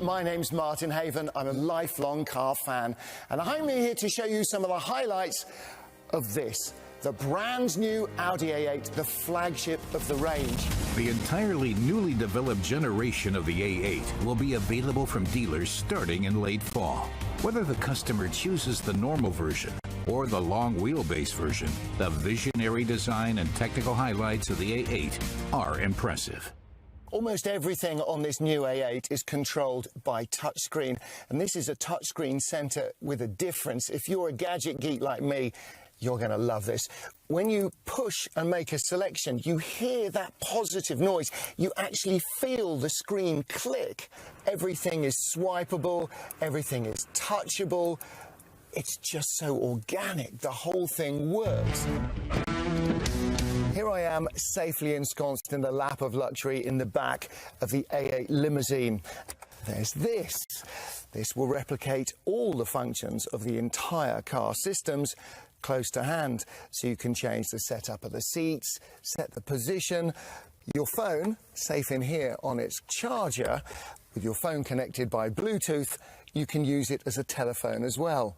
my name's Martin Haven. I'm a lifelong car fan, and I'm here to show you some of the highlights of this, the brand new Audi A8, the flagship of the range. The entirely newly developed generation of the A8 will be available from dealers starting in late fall. Whether the customer chooses the normal version or the long wheelbase version, the visionary design and technical highlights of the A8 are impressive. Almost everything on this new A8 is controlled by touchscreen, and this is a touchscreen centre with a difference. If you're a gadget geek like me, you're going to love this. When you push and make a selection, you hear that positive noise. You actually feel the screen click. Everything is swipeable, everything is touchable. It's just so organic. The whole thing works. Here I am, safely ensconced in the lap of luxury in the back of the A8 limousine. There's this. This will replicate all the functions of the entire car systems close to hand, so you can change the setup of the seats, set the position. Your phone, safe in here on its charger, with your phone connected by Bluetooth, you can use it as a telephone as well.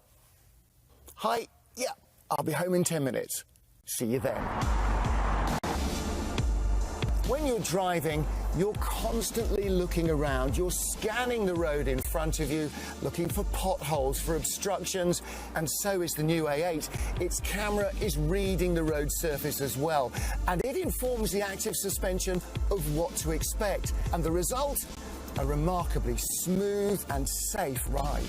Hi, yeah, I'll be home in 10 minutes. See you then. When you're driving, you're constantly looking around. You're scanning the road in front of you, looking for potholes, for obstructions, and so is the new A8. Its camera is reading the road surface as well, and it informs the active suspension of what to expect. And the result? A remarkably smooth and safe ride.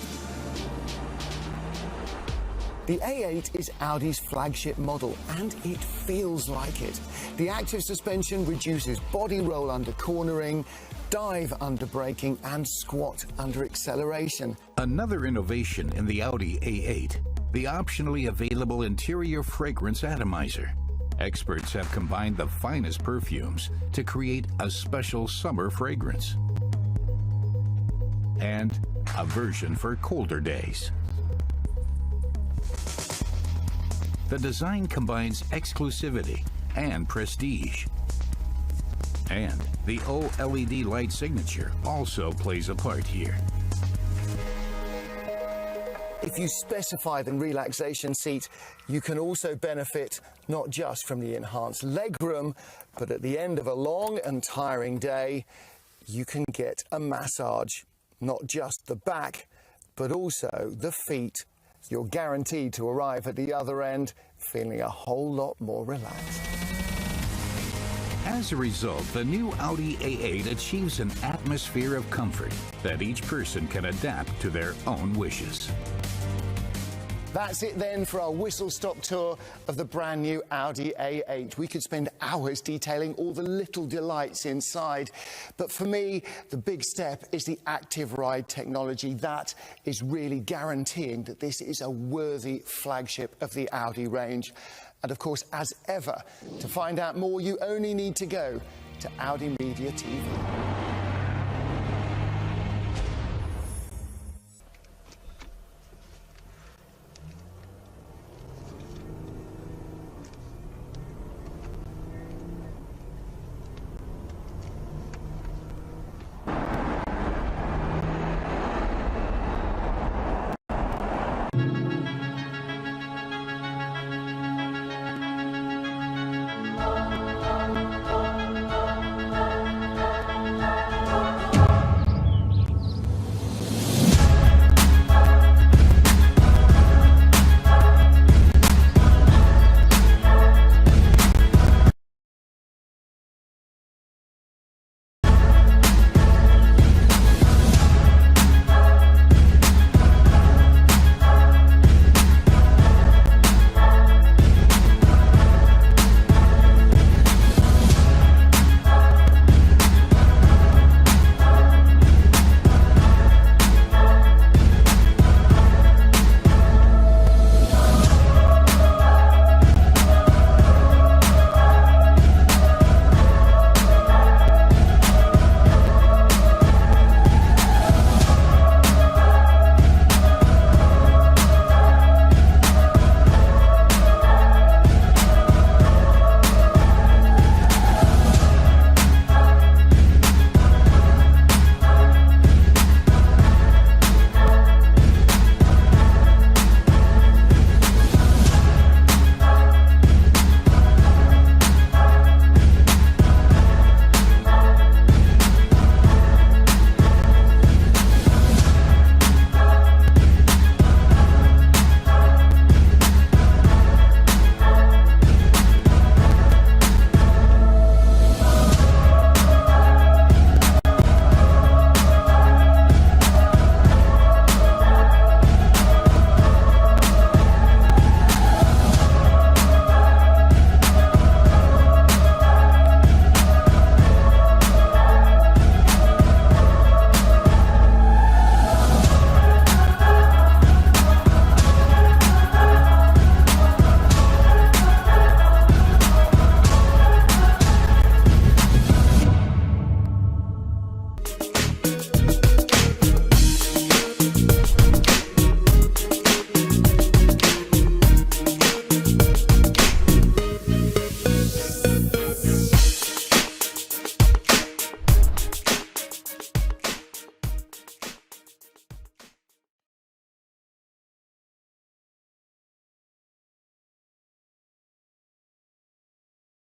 The A8 is Audi's flagship model, and it feels like it. The active suspension reduces body roll under cornering, dive under braking, and squat under acceleration. Another innovation in the Audi A8, the optionally available interior fragrance atomizer. Experts have combined the finest perfumes to create a special summer fragrance and a version for colder days. The design combines exclusivity and prestige. And the OLED light signature also plays a part here. If you specify the relaxation seat, you can also benefit not just from the enhanced legroom, but at the end of a long and tiring day, you can get a massage. Not just the back, but also the feet. You're guaranteed to arrive at the other end feeling a whole lot more relaxed. As a result, the new Audi A8 achieves an atmosphere of comfort that each person can adapt to their own wishes. That's it then for our whistle-stop tour of the brand new Audi A8. We could spend hours detailing all the little delights inside. But for me, the big step is the active ride technology. That is really guaranteeing that this is a worthy flagship of the Audi range. And of course, as ever, to find out more, you only need to go to Audi Media TV.